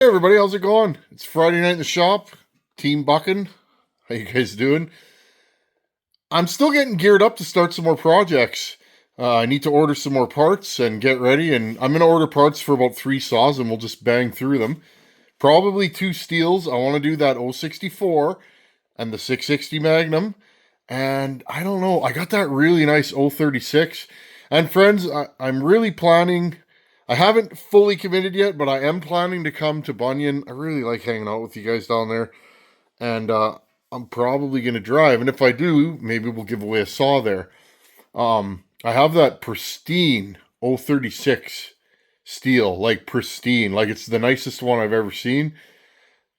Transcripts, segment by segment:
Hey everybody, how's it going? It's Friday night in the shop. Team Bucking. How you guys doing? I'm still getting geared up to start some more projects. I need to order some more parts and get ready, and I'm going to order parts for about 3 saws and we'll just bang through them. Probably 2 steels. I want to do that 064 and the 660 Magnum. And I don't know, I got that really nice 036. And friends, I'm really planning. I haven't fully committed yet, but I am planning to come to Bunyan. I really like hanging out with you guys down there. And I'm probably going to drive. And if I do, maybe we'll give away a saw there. I have that pristine 036 steel, like pristine, like it's the nicest one I've ever seen.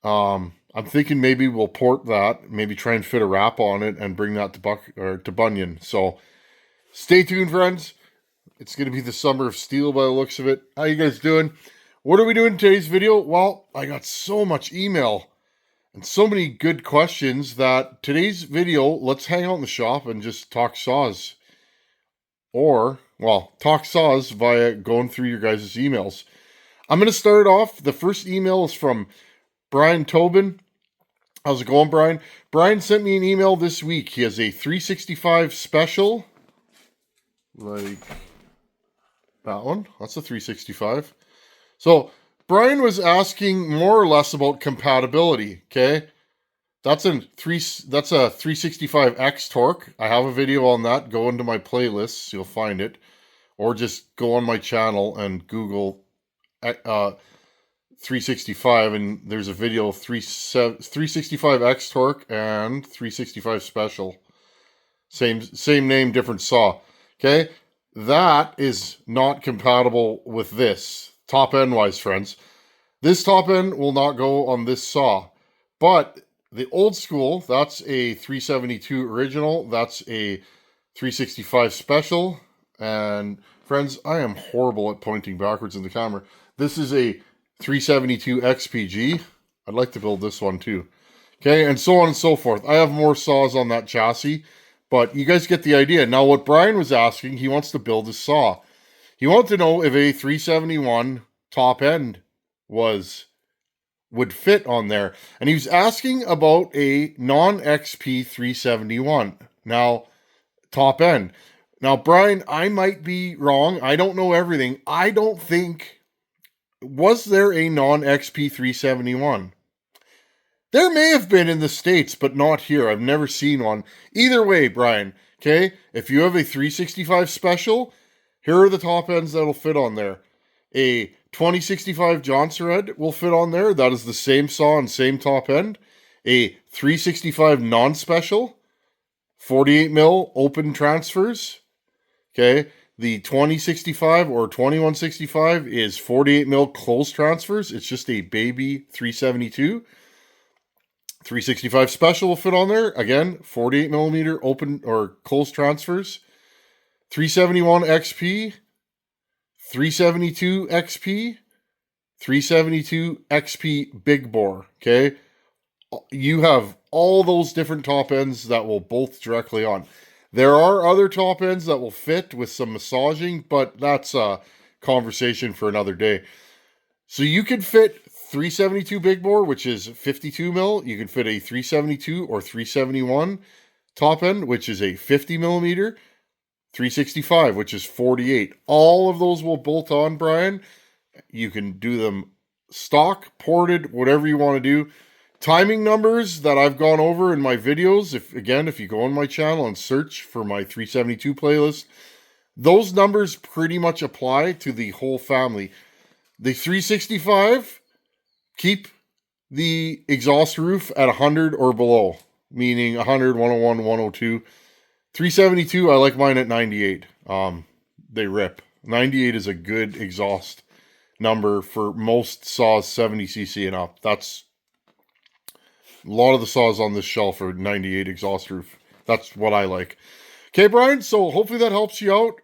I'm thinking maybe we'll port that, maybe try and fit a wrap on it and bring that to Bunyan. So stay tuned, friends. It's going to be the summer of steel by the looks of it. How you guys doing? What are we doing in today's video? Well, I got so much email and so many good questions that today's video, let's hang out in the shop and just talk saws. Or, well, talk saws via going through your guys' emails. I'm going to start off. The first email is from Brian Tobin. How's it going, Brian? Brian sent me an email this week. He has a 365 special. Like that one. That's a 365. So, Brian was asking more or less about compatibility, okay? That's a 365X torque. I have a video on that. Go into my playlists, you'll find it. Or just go on my channel and Google 365, and there's a video of 365X torque and 365 special. Same name, different saw. Okay? That is not compatible with this. Top end wise, friends. This top end will not go on this saw. But the old school, that's a 372 original. That's a 365 special. And friends, I am horrible at pointing backwards in the camera. This is a 372 XPG. I'd like to build this one too. Okay, and so on and so forth. I have more saws on that chassis, but you guys get the idea. Now, what Brian was asking, he wants to build a saw. He wanted to know if a 371 top end would fit on there. And he was asking about a non-XP 371. Now, top end. Now, Brian, I might be wrong. I don't know everything. I don't think... Was there a non-XP 371? There may have been in the States, but not here. I've never seen one. Either way, Brian, okay? If you have a 365 special, here are the top ends that'll fit on there. A 2065 Johnson Red will fit on there. That is the same saw and same top end. A 365 non-special, 48 mil open transfers, okay? The 2065 or 2165 is 48 mil closed transfers. It's just a baby 372. 365 special will fit on there. Again, 48 millimeter open or closed transfers. 371 XP, 372 XP, 372 XP big bore. Okay. You have all those different top ends that will bolt directly on. There are other top ends that will fit with some massaging, but that's a conversation for another day. So you can fit 372 big bore, which is 52 mil. You can fit a 372 or 371 top end, which is a 50 millimeter. 365, which is 48. All of those will bolt on, Brian. You can do them stock, ported, whatever you want to do. Timing numbers that I've gone over in my videos, if you go on my channel and search for my 372 playlist, those numbers pretty much apply to the whole family. The 365, keep the exhaust roof at 100 or below, meaning 100, 101, 102. 372, I like mine at 98. They rip. 98 is a good exhaust number for most saws 70cc and up. That's a lot of the saws on this shelf are 98 exhaust roof. That's what I like. Okay, Brian, so hopefully that helps you out.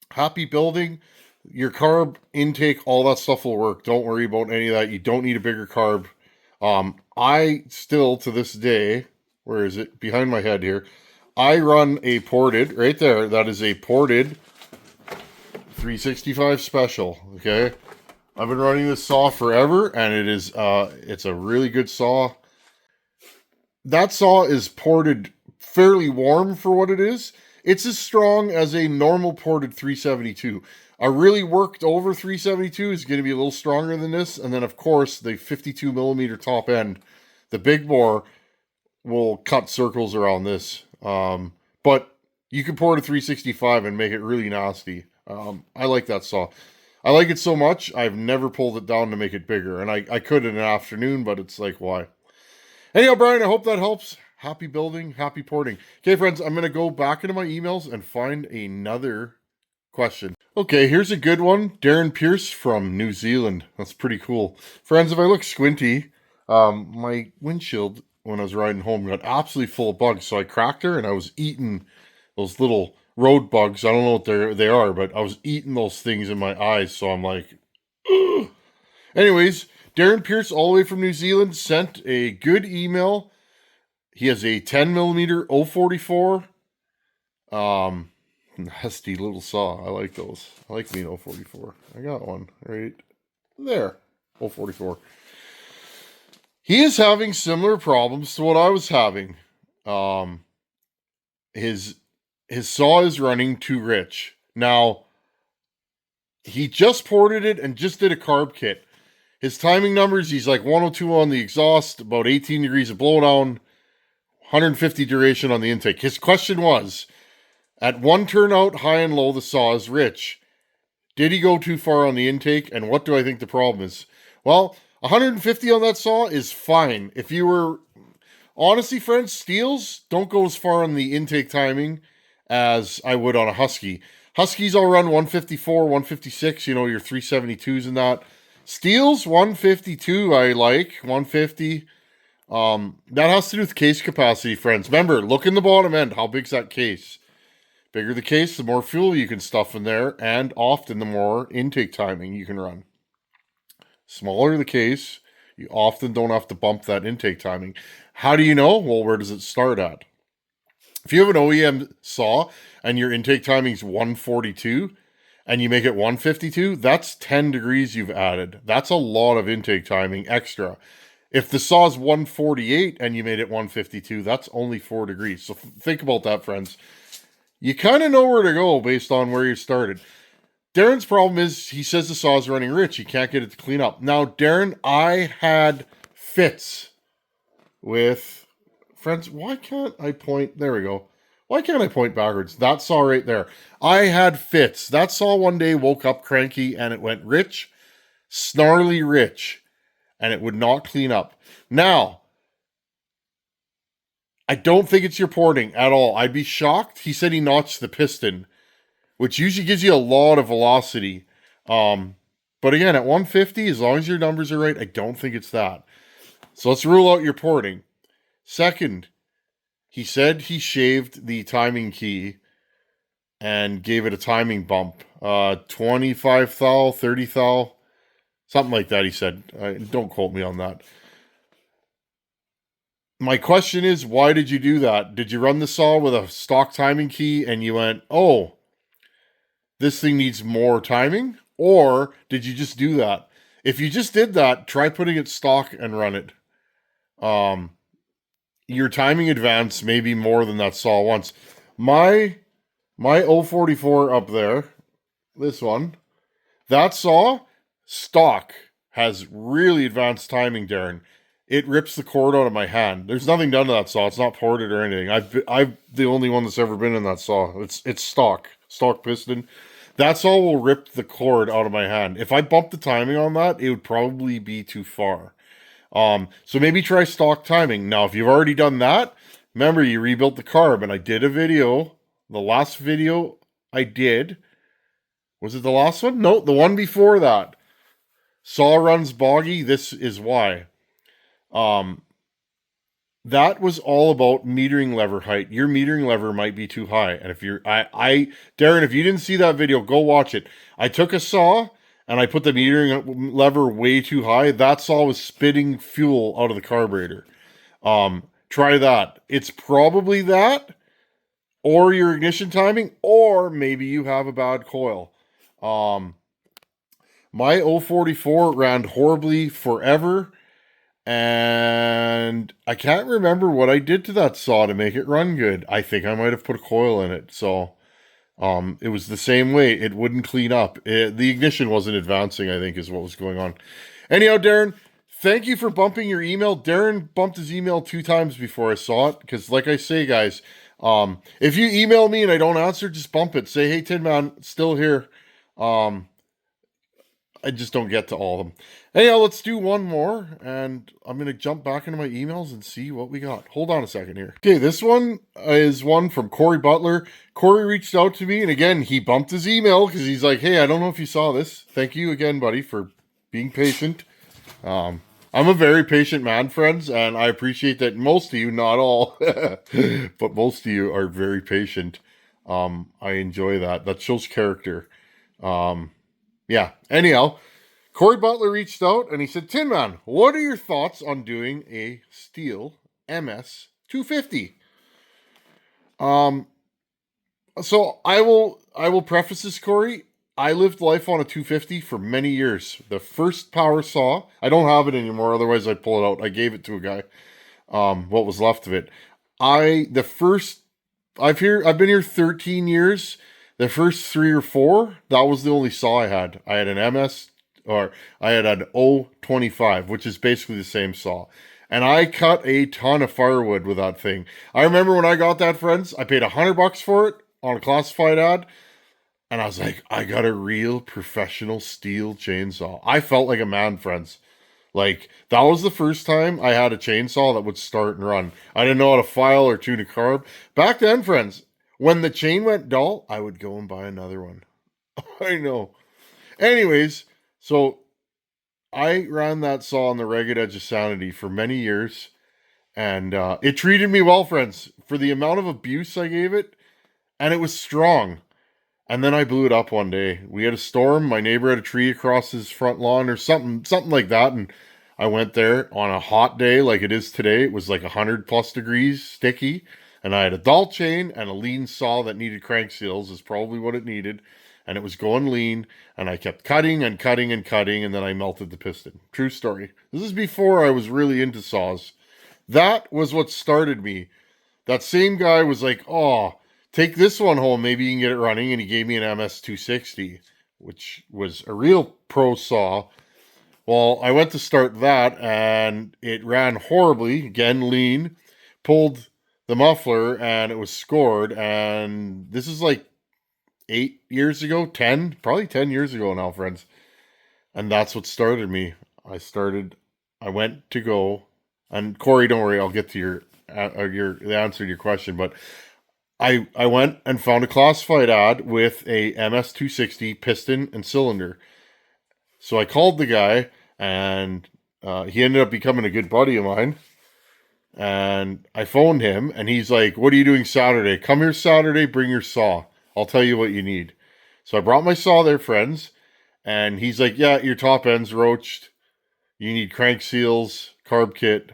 Happy building. Your carb intake, all that stuff will work. Don't worry about any of that. You don't need a bigger carb. I still, to this day, where is it? Behind my head here. I run a ported, right there. That is a ported 365 special, okay? I've been running this saw forever, and it's a really good saw. That saw is ported fairly warm for what it is. It's as strong as a normal ported 372. A really worked over 372 is going to be a little stronger than this, and then of course the 52 millimeter top end, the big bore, will cut circles around this. But you can port a 365 and make it really nasty. I like that saw. I like it so much, I've never pulled it down to make it bigger. And I could in an afternoon, but it's like, why? Anyhow, Brian, I hope that helps. Happy building, happy porting. Okay, friends, I'm going to go back into my emails and find another question. Okay, here's a good one. Darren Pierce from New Zealand. That's pretty cool. Friends, if I look squinty, my windshield when I was riding home got absolutely full of bugs. So I cracked her and I was eating those little road bugs. I don't know what they are, but I was eating those things in my eyes. So I'm like, ugh. Anyways, Darren Pierce, all the way from New Zealand, sent a good email. He has a 10 millimeter 044. Nasty little saw. I like those. I like me an 044. I got one right there. 044. He is having similar problems to what I was having. His saw is running too rich. Now, he just ported it and just did a carb kit. His timing numbers, he's like 102 on the exhaust, about 18 degrees of blowdown, 150 duration on the intake. His question was, at one turnout, high and low, the saw is rich. Did he go too far on the intake, and what do I think the problem is? Well, 150 on that saw is fine. If you were, honestly, friends, steels don't go as far on the intake timing as I would on a Husky. Huskies all run 154, 156, you know, your 372s and that. Steels, 152, I like, 150. That has to do with case capacity, friends. Remember, look in the bottom end. How big's that case? Bigger the case, the more fuel you can stuff in there, and often the more intake timing you can run. Smaller the case, you often don't have to bump that intake timing. How do you know? Well, where does it start at? If you have an OEM saw and your intake timing is 142 and you make it 152, that's 10 degrees you've added. That's a lot of intake timing extra. If the saw is 148 and you made it 152, that's only 4 degrees. So think about that, friends. You kind of know where to go based on where you started. Darren's problem is he says the saw is running rich. He can't get it to clean up. Now, Darren, I had fits with... Friends, why can't I point... There we go. Why can't I point backwards? That saw right there. I had fits. That saw one day woke up cranky and it went rich, snarly rich, and it would not clean up. Now, I don't think it's your porting at all. I'd be shocked. He said he notched the piston, which usually gives you a lot of velocity. But again, at 150, as long as your numbers are right, I don't think it's that. So let's rule out your porting. Second, he said he shaved the timing key and gave it a timing bump. 25 thou, 30 thou, something like that, he said. Don't quote me on that. My question is, why did you do that? Did you run the saw with a stock timing key and you went, oh, this thing needs more timing? Or did you just do that? If you just did that, try putting it stock and run it. Your timing advance may be more than that saw once. My 044 up there, this one, that saw, stock, has really advanced timing, Darren. It rips the cord out of my hand. There's nothing done to that saw. It's not ported or anything. I've the only one that's ever been in that saw. It's stock piston. That saw will rip the cord out of my hand. If I bumped the timing on that, it would probably be too far. So maybe try stock timing. Now, if you've already done that, remember you rebuilt the carb, and I did a video. The last video I did, was it the last one? No, the one before that. Saw runs boggy. This is why. That was all about metering lever height. Your metering lever might be too high. And if you're, Darren, if you didn't see that video, go watch it. I took a saw and I put the metering lever way too high. That saw was spitting fuel out of the carburetor. Try that. It's probably that, or your ignition timing, or maybe you have a bad coil. My 044 ran horribly forever, and I can't remember what I did to that saw to make it run good. I think I might have put a coil in it, so it was the same way. It wouldn't clean up. The ignition wasn't advancing, I think, is what was going on. Anyhow, Darren, thank you for bumping your email. Darren bumped his email 2 times before I saw it, because like I say, guys, if you email me and I don't answer, just bump it. Say, hey, Tin Man, still here. Um, I just don't get to all of them. Anyhow, let's do one more, and I'm going to jump back into my emails and see what we got. Hold on a second here. Okay, this one is one from Corey Butler. Corey reached out to me, and again, he bumped his email because he's like, hey, I don't know if you saw this. Thank you again, buddy, for being patient. I'm a very patient man, friends, and I appreciate that most of you, not all, but most of you are very patient. I enjoy that. That shows character. Yeah. Anyhow, Corey Butler reached out and he said, Tin Man, what are your thoughts on doing a Steel MS 250? So I will preface this, Corey. I lived life on a 250 for many years. The first power saw, I don't have it anymore, otherwise I'd pull it out. I gave it to a guy. What was left of it. I've been here 13 years. The first 3 or 4, that was the only saw I had. I had an MS, or I had an 025, which is basically the same saw. And I cut a ton of firewood with that thing. I remember when I got that, friends, I paid $100 for it on a classified ad. And I was like, I got a real professional steel chainsaw. I felt like a man, friends. Like, that was the first time I had a chainsaw that would start and run. I didn't know how to file or tune a carb. Back then, friends, when the chain went dull, I would go and buy another one. I know. Anyways, so I ran that saw on the ragged edge of sanity for many years. And it treated me well, friends, for the amount of abuse I gave it. And it was strong. And then I blew it up one day. We had a storm. My neighbor had a tree across his front lawn or something like that. And I went there on a hot day like it is today. It was like 100+ degrees, sticky. And I had a dull chain and a lean saw that needed crank seals, is probably what it needed. And it was going lean. And I kept cutting and cutting and cutting. And then I melted the piston. True story. This is before I was really into saws. That was what started me. That same guy was like, oh, take this one home, maybe you can get it running. And he gave me an MS 260, which was a real pro saw. Well, I went to start that, and it ran horribly. Again, lean. Pulled the muffler, and it was scored. And this is like 8 years ago, 10, probably 10 years ago now, friends. And that's what started me. I went to go, and Corey, don't worry, I'll get to the answer to your question, but I went and found a classified ad with a MS 260 piston and cylinder. So I called the guy, and he ended up becoming a good buddy of mine. And I phoned him, and he's like, what are you doing Saturday? Come here Saturday, bring your saw. I'll tell you what you need. So I brought my saw there, friends. And he's like, yeah, your top end's roached. You need crank seals, carb kit.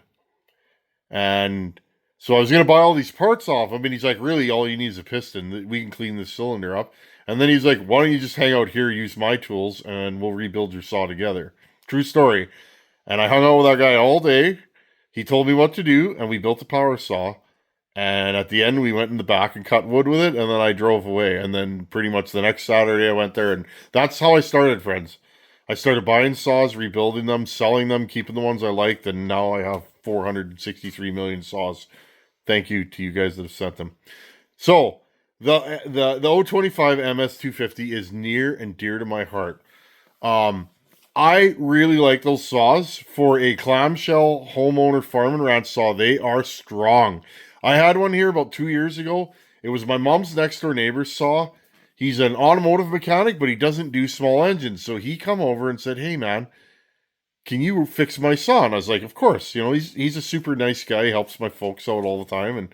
And so I was going to buy all these parts off him. And he's like, really, all you need is a piston. We can clean this cylinder up. And then he's like, why don't you just hang out here, use my tools, and we'll rebuild your saw together. True story. And I hung out with that guy all day. He told me what to do, and we built a power saw. And at the end, we went in the back and cut wood with it, and then I drove away. And then pretty much the next Saturday, I went there, and that's how I started, friends. I started buying saws, rebuilding them, selling them, keeping the ones I liked, and now I have 463 million saws. Thank you to you guys that have sent them. So, the 025 MS250 is near and dear to my heart. I really like those saws. For a clamshell homeowner farm and ranch saw, they are strong. I had one here about 2 years ago. It was my mom's next door neighbor's saw. He's an automotive mechanic, but he doesn't do small engines. So he come over and said, hey man, can you fix my saw? And I was like, of course. You know, he's a super nice guy. He helps my folks out all the time. And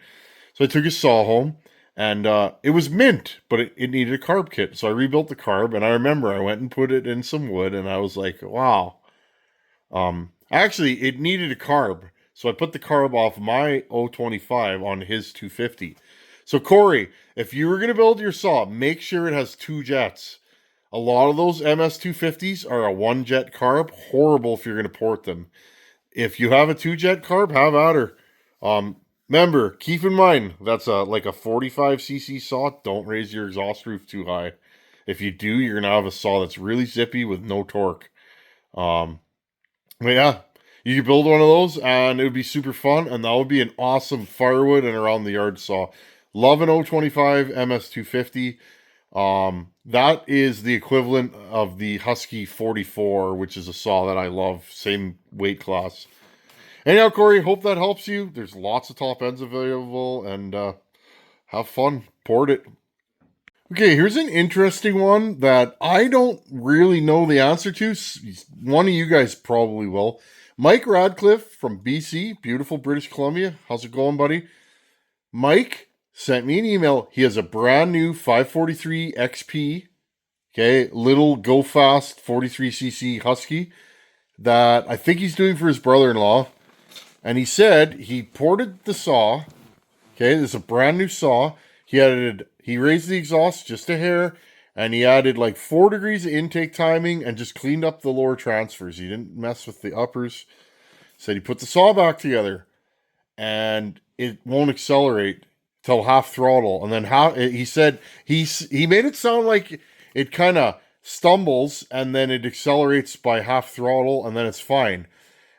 so I took his saw home. And it was mint, but it needed a carb kit. So I rebuilt the carb. And I remember I went and put it in some wood. And I was like, wow. Actually, it needed a carb. So I put the carb off my 025 on his 250. So Corey, if you were going to build your saw, make sure it has 2 jets. A lot of those MS250s are a one jet carb. Horrible if you're going to port them. If you have a two jet carb, have at her. Remember, keep in mind that's a like a 45cc saw. Don't raise your exhaust roof too high. If you do, you're gonna have a saw that's really zippy with no torque. Um, but yeah, you could build one of those, and it would be super fun, and that would be an awesome firewood and around the yard saw. Love an 025 MS250. That is the equivalent of the Husky 44, which is a saw that I love. Same weight class. Anyhow, Corey, hope that helps you. There's lots of top ends available, and have fun. Port it. Okay, here's an interesting one that I don't really know the answer to. One of you guys probably will. Mike Radcliffe from BC, beautiful British Columbia. How's it going, buddy? Mike sent me an email. He has a brand new 543 XP, okay, little go fast 43cc Husky that I think he's doing for his brother-in-law. And he said he ported the saw. Okay, this is a brand new saw. He raised the exhaust just a hair, and he added like 4 degrees of intake timing and just cleaned up the lower transfers. He didn't mess with the uppers. Said he put the saw back together, and it won't accelerate till half throttle. And then he said he made it sound like it kind of stumbles and then it accelerates by half throttle and then it's fine.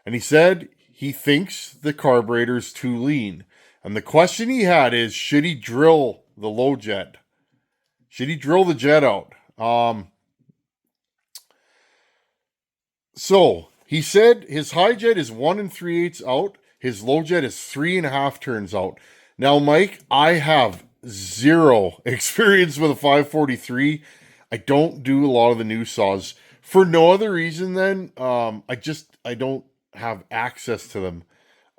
And he said he thinks the carburetor's too lean. And the question he had is, should he drill the low jet? Should he drill the jet out? So he said his high jet is 1 3/8 out. His low jet is 3.5 turns out. Now, Mike, I have zero experience with a 543. I don't do a lot of the new saws for no other reason than I don't have access to them.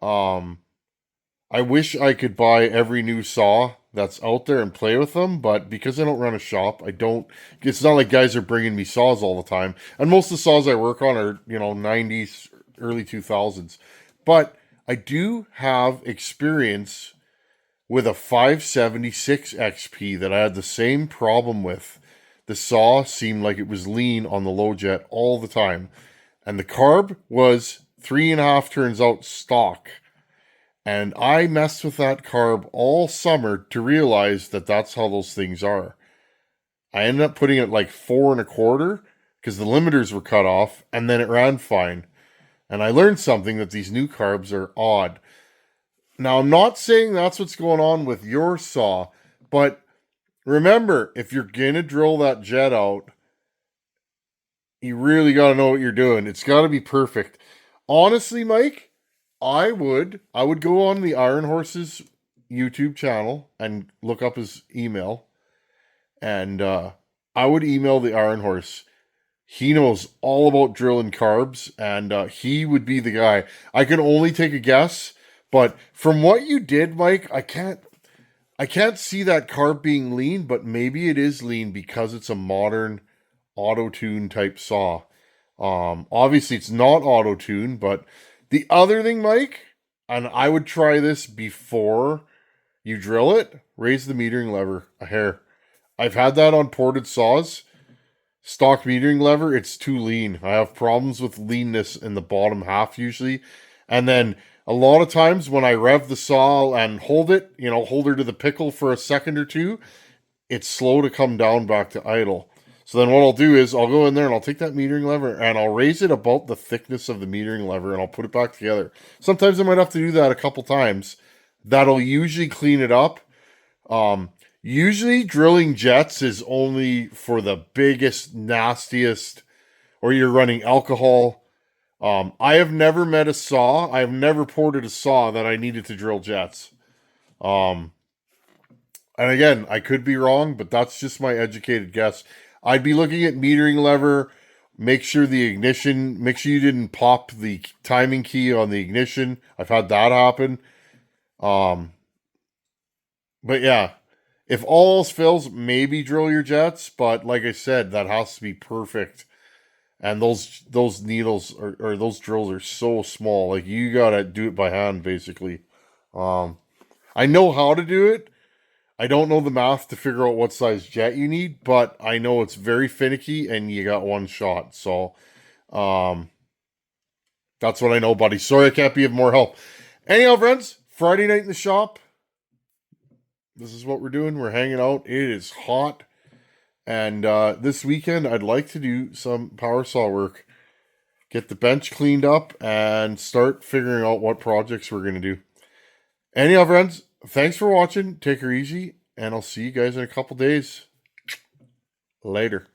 I wish I could buy every new saw that's out there and play with them, but because I don't run a shop, I don't. It's not like guys are bringing me saws all the time, and most of the saws I work on are 90s, early 2000s. But I do have experience with a 576 XP that I had the same problem with. The saw seemed like it was lean on the low jet all the time, and the carb was 3.5 turns out stock. And I messed with that carb all summer to realize that that's how those things are. I ended up putting it like 4.25 because the limiters were cut off, and then it ran fine. And I learned something, that these new carbs are odd. Now, I'm not saying that's what's going on with your saw, but remember, if you're going to drill that jet out, you really got to know what you're doing. It's got to be perfect. Honestly, Mike, I would go on the Iron Horse's YouTube channel and look up his email, and I would email the Iron Horse. He knows all about drilling carbs, and he would be the guy. I can only take a guess, but from what you did, Mike, I can't see that carb being lean, but maybe it is lean because it's a modern auto-tune type saw. Obviously it's not auto-tune, but the other thing, Mike, and I would try this before you drill it, raise the metering lever a hair. I've had that on ported saws. Stock metering lever, it's too lean. I have problems with leanness in the bottom half usually. And then a lot of times when I rev the saw and hold it, hold her to the pickle for a second or two, it's slow to come down back to idle. So then what I'll do is I'll go in there and I'll take that metering lever and I'll raise it about the thickness of the metering lever and I'll put it back together. Sometimes I might have to do that a couple times. That'll usually clean it up. Usually drilling jets is only for the biggest, nastiest, or you're running alcohol. I have never met a saw. I have never ported a saw that I needed to drill jets. And again, I could be wrong, but that's just my educated guess. I'd be looking at metering lever, make sure you didn't pop the timing key on the ignition. I've had that happen. But yeah, if all else fails, maybe drill your jets. But like I said, that has to be perfect. And those needles or those drills are so small. Like you gotta do it by hand, basically. I know how to do it. I don't know the math to figure out what size jet you need, but I know it's very finicky and you got one shot. So, um, that's what I know, buddy. Sorry I can't be of more help. Anyhow, friends, Friday night in the shop. This is what we're doing. We're hanging out. It is hot. And this weekend, I'd like to do some power saw work. Get the bench cleaned up and start figuring out what projects we're going to do. Anyhow, friends, thanks for watching. Take her easy. And I'll see you guys in a couple days. Later.